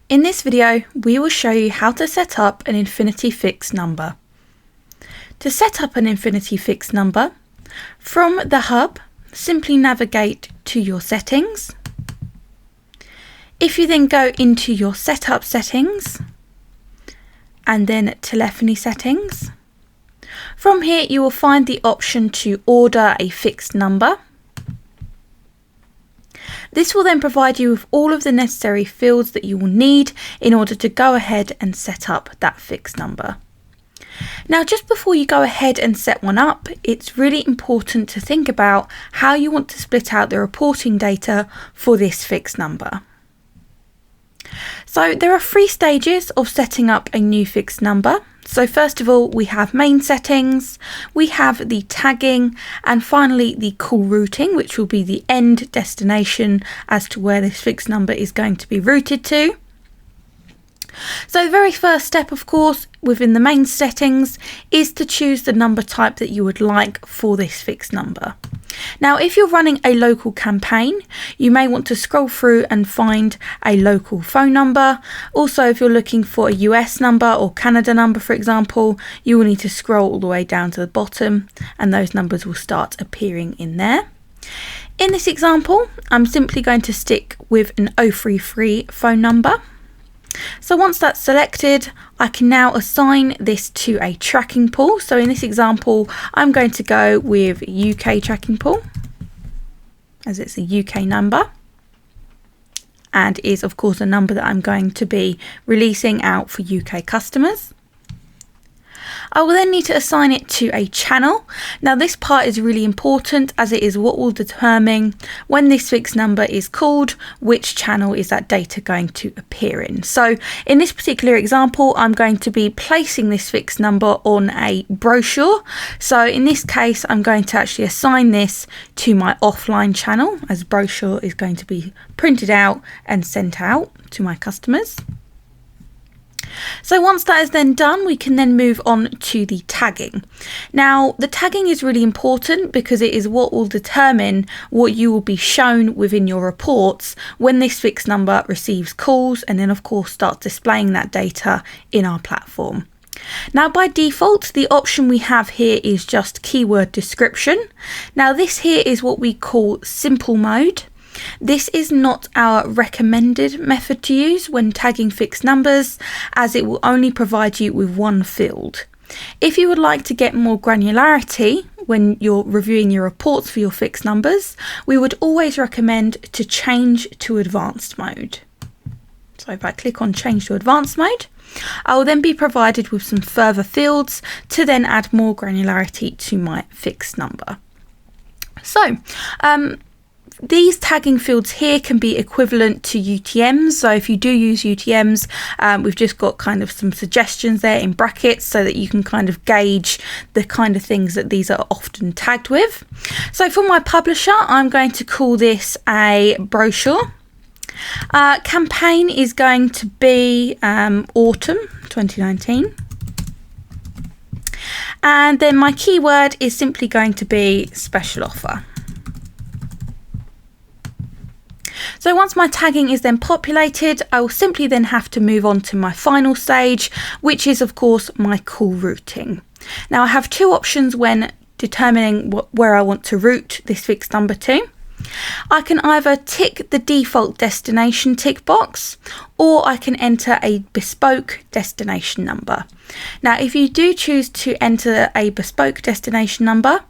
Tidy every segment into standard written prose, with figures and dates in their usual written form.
In this video, we will show you how to set up an Infinity Fixed number. To set up an Infinity Fixed number, from the hub, simply navigate to your settings. If you then go into your setup settings and then telephony settings, from here you will find the option to order a fixed number. This will then provide you with all of the necessary fields that you will need in order to go ahead and set up that fixed number. Now, just before you go ahead and set one up, it's really important to think about how you want to split out the reporting data for this fixed number. So there are 3 stages of setting up a new fixed number. So first of all, we have main settings, we have the tagging, and finally the call routing, which will be the end destination as to where this fixed number is going to be routed to. So the very first step, of course, within the main settings is to choose the number type that you would like for this fixed number. Now, if you're running a local campaign, you may want to scroll through and find a local phone number. Also, if you're looking for a US number or Canada number, for example, you will need to scroll all the way down to the bottom and those numbers will start appearing in there. In this example, I'm simply going to stick with an 033 phone number. So once that's selected, I can now assign this to a tracking pool. So in this example, I'm going to go with UK tracking pool, as it's a UK number, and is of course a number that I'm going to be releasing out for UK customers. I will then need to assign it to a channel. Now this part is really important as it is what will determine when this fixed number is called, which channel is that data going to appear in. So in this particular example, I'm going to be placing this fixed number on a brochure. So in this case, I'm going to actually assign this to my offline channel, as brochure is going to be printed out and sent out to my customers. So once that is then done, we can then move on to the tagging. Now, the tagging is really important because it is what will determine what you will be shown within your reports when this fixed number receives calls and then of course starts displaying that data in our platform. Now, by default, the option we have here is just keyword description. Now, this here is what we call simple mode. This is not our recommended method to use when tagging fixed numbers, as it will only provide you with one field. If you would like to get more granularity when you're reviewing your reports for your fixed numbers, we would always recommend to change to advanced mode. So if I click on change to advanced mode, I will then be provided with some further fields to then add more granularity to my fixed number. So, these tagging fields here can be equivalent to UTMs. So if you do use UTMs, we've just got kind of some suggestions there in brackets so that you can kind of gauge the kind of things that these are often tagged with. So for my publisher, I'm going to call this a brochure. Campaign is going to be autumn 2019. And then my keyword is simply going to be special offer. So once my tagging is then populated, I will simply then have to move on to my final stage, which is of course my call routing. Now I have 2 options when determining where I want to route this fixed number to. I can either tick the default destination tick box, or I can enter a bespoke destination number. Now, if you do choose to enter a bespoke destination number,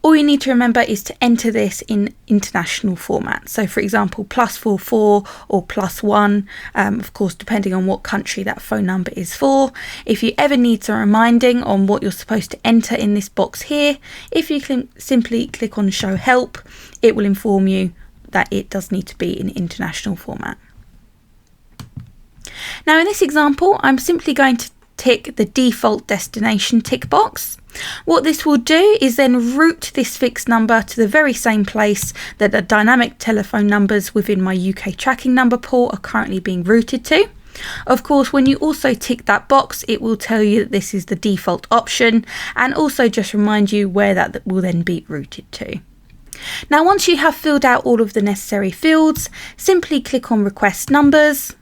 all you need to remember is to enter this in international format. So for example, +44 or +1, of course, depending on what country that phone number is for. If you ever need some reminding on what you're supposed to enter in this box here, if you simply click on show help, it will inform you that it does need to be in international format. Now in this example, I'm simply going to tick the default destination tick box. What this will do is then route this fixed number to the very same place that the dynamic telephone numbers within my UK tracking number pool are currently being routed to. Of course, when you also tick that box, it will tell you that this is the default option and also just remind you where that will then be routed to. Now, once you have filled out all of the necessary fields, simply click on request numbers.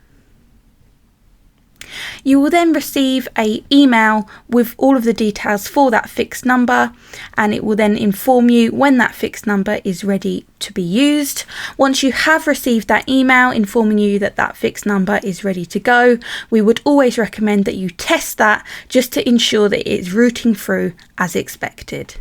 You will then receive an email with all of the details for that fixed number, and it will then inform you when that fixed number is ready to be used. Once you have received that email informing you that that fixed number is ready to go, we would always recommend that you test that just to ensure that it is routing through as expected.